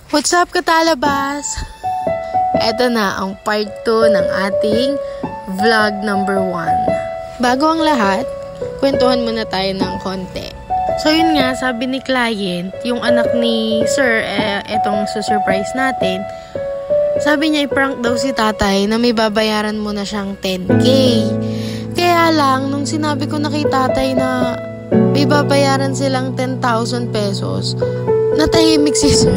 What's up, katalabas? Eto na ang part 2 ng ating vlog number 1. Bago ang lahat, kwentuhan muna tayo ng konti. So yun nga, sabi ni client, yung anak ni sir, etong susurprise natin, sabi niya i-prank daw si tatay na may babayaran mo na siyang 10K. Kaya lang, nung sinabi ko na kay tatay na may babayaran silang 10,000 pesos, natahimik si sir.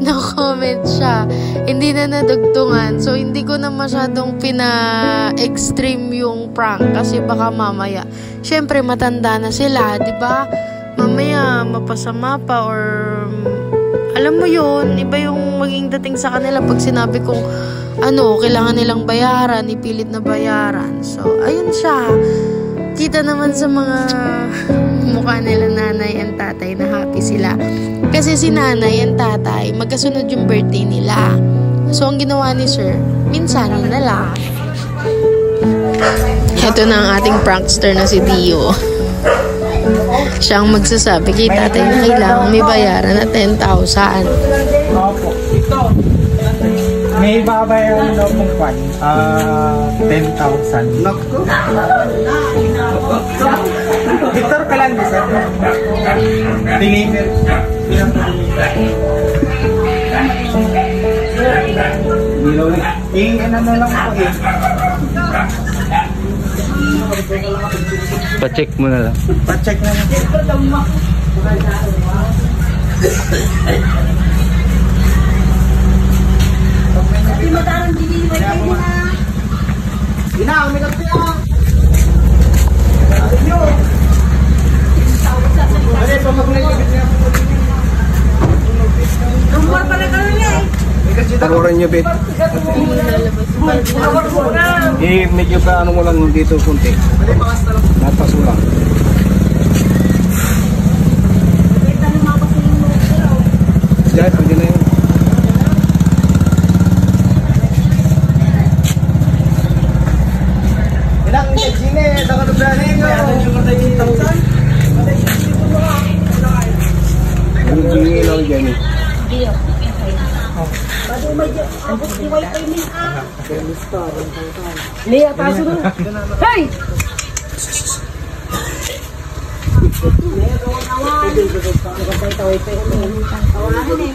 Na-comment siya. Hindi na nadugtungan. So, hindi ko na masyadong pina-extreme yung prank. Kasi baka mamaya, syempre matanda na sila, di ba? Mamaya, mapasama pa or alam mo yun, iba yung maging dating sa kanila pag sinabi kong kailangan nilang bayaran, ipilit na bayaran. So, ayun siya. Kita naman sa mga mukha nila nanay and tatay na happy sila. Kasi si nanay and tatay, magkasunod yung birthday nila. So, ang ginawa ni sir, minsan na lang. Ito na ang ating prankster na si Dio. Siyang magsasabi kay tatay na kailangan may bayaran na 10,000. Opo. Ito. May babayaran daw pong kwan. 10,000. Naku. Victor ka lang, sir. Deliver. Ano na lang po eh. Pa-check mo na lang. Pa-check na lang. Hindi mo tarang deliver kayo na. Ina, umilag siya. Number pala kami niya eh. Taruran nyo, Bet. Medyo pa mo lang dito kunti. Napasulang. Diyan, pwede na yun. Ilang sine, nakalubranin nyo. Ang gingi lang dyan eh. Lia, taso nun. Hey!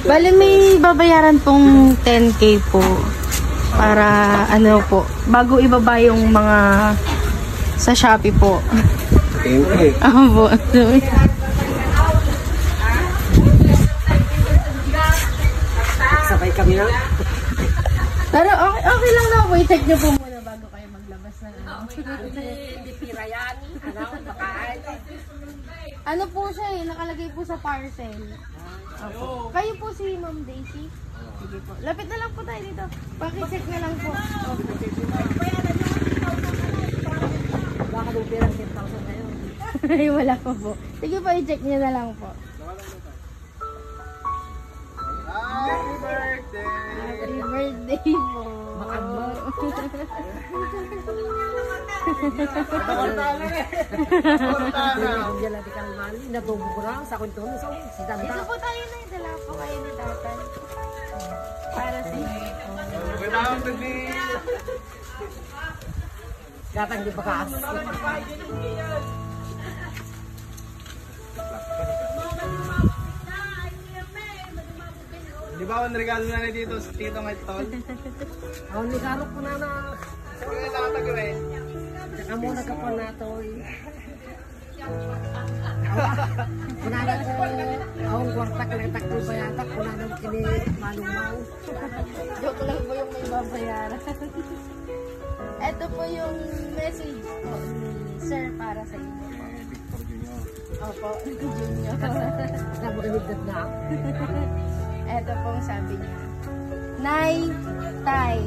Bale, may babayaran pong 10K po. Para, bago ibaba yung mga sa Shopee po. Okay. Po. Sabay kami na. Pero okay lang na po. I-check nyo po muna bago kayo maglabas ng Hindi pira yan. Bakain. Ano po siya nakalagay po sa parcel. Opo. Kayo po si Ma'am Daisy? Sige po. Lapit na lang po tayo dito. Paki-check na lang po. Baka nung pirang 10,000 kayo. Ay, wala pa po. Sige po, i-check nyo na lang po. Happy birthday! Happy birthday po. Makabot. Hindi lang dikang mali. Nabubura sa kunto. Si Tanda. Dito po tayo na. Dala po kayo ni Tatay. Para sa inyo. Gatang di bakas. Di ba ang regalo na dito sa tito ng Tol? Ako nigarap ko na na. Kaya nakatagawin. Saka muna ka pa na to. Kunana ko, akong kwartak lang takto ba yata, kunana ko kini malumaw. Joke lang po yung may babayaran. Ito po yung message po ni Sir para sa inyo. Victor Junior. Opo, Junior. Nabulimigdad na ako. Ito pong sabi niya. Nay, Tay,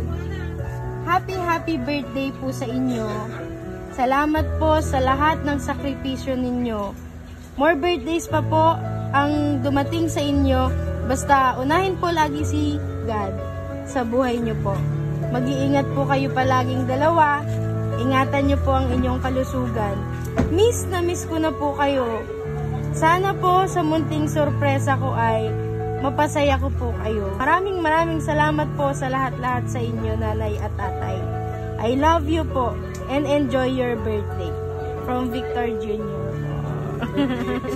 happy birthday po sa inyo. Salamat po sa lahat ng sakripisyo ninyo. More birthdays pa po ang dumating sa inyo. Basta unahin po lagi si God sa buhay niyo po. Mag-iingat po kayo palaging dalawa. Ingatan niyo po ang inyong kalusugan. Miss na miss ko na po kayo. Sana po sa munting sorpresa ko ay mapasaya ko po kayo. Maraming salamat po sa lahat-lahat sa inyo, nanay at tatay. I love you po and enjoy your birthday. From Victor Jr.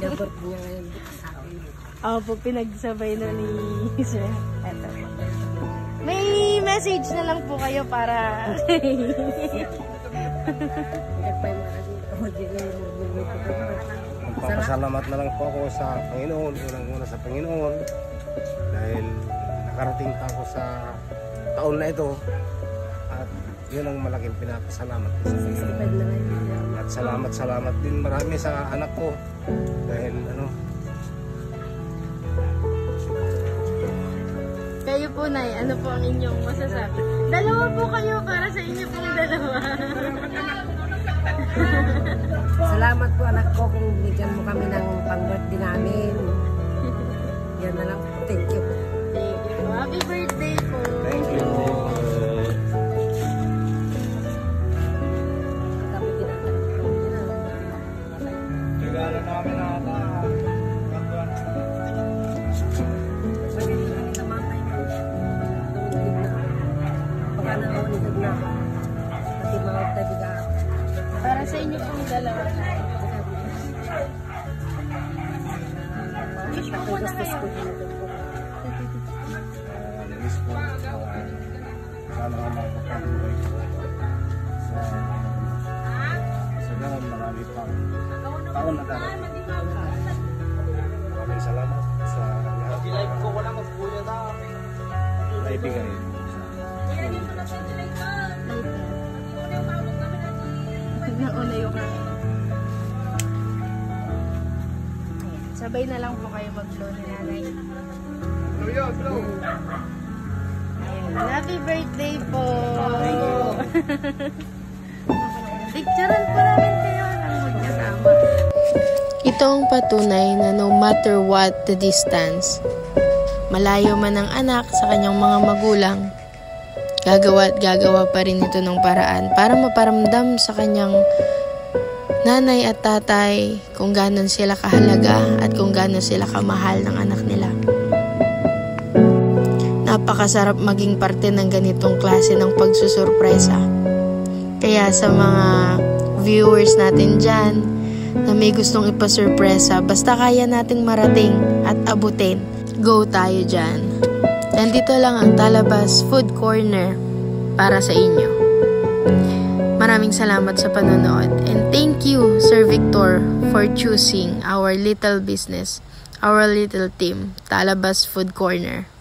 Siyempre niya ngayon sa akin. Opo, pinagsabay na ni Sir. Eto. May message na lang po kayo para... Magpapasalamat na lang po ako sa Panginoon, unang-una sa Panginoon, dahil nakarating pa ako sa taon na ito, at yun ang malaking pinapasalamat ko sa Panginoon. At salamat din marami sa anak ko, dahil Kayo po, Nay, ano po ang inyong masasabi? Dalawa po kayo para sa inyo pong dalawa. Salamat po anak ko kung bigyan mo kami ng pang-birthday namin. Yan na lang. Thank you. Thank you. Happy birthday po. Thank you. Regalo namin na ata. Para sa inyo pong dalawa. Wish po muna kayo. Namiss ko. Sana ako makapag-buhay ko. Sa ganun, marami pang taon na darating. Maraming salamat sa lahat. Live ko wala magbuya na. Naibigay. Nauna yung kami. Sabay na lang po kayo mag-blow ni nanay. Blow yun, blow. Ayun. Happy birthday po! Picturean po namin kayo ng magkasama. Ito ang patunay na no matter what the distance, malayo man ang anak sa kanyang mga magulang, gagawa at gagawa pa rin ito ng paraan para maparamdam sa kanyang nanay at tatay kung gaano sila kahalaga at kung gaano sila kamahal ng anak nila. Napakasarap maging parte ng ganitong klase ng pagsusurpresa. Kaya sa mga viewers natin dyan na may gustong ipasurpresa, basta kaya nating marating at abutin, go tayo dyan. Nandito lang ang Talabas Food Corner para sa inyo. Maraming salamat sa panonood and thank you, Sir Victor, for choosing our little business, our little team, Talabas Food Corner.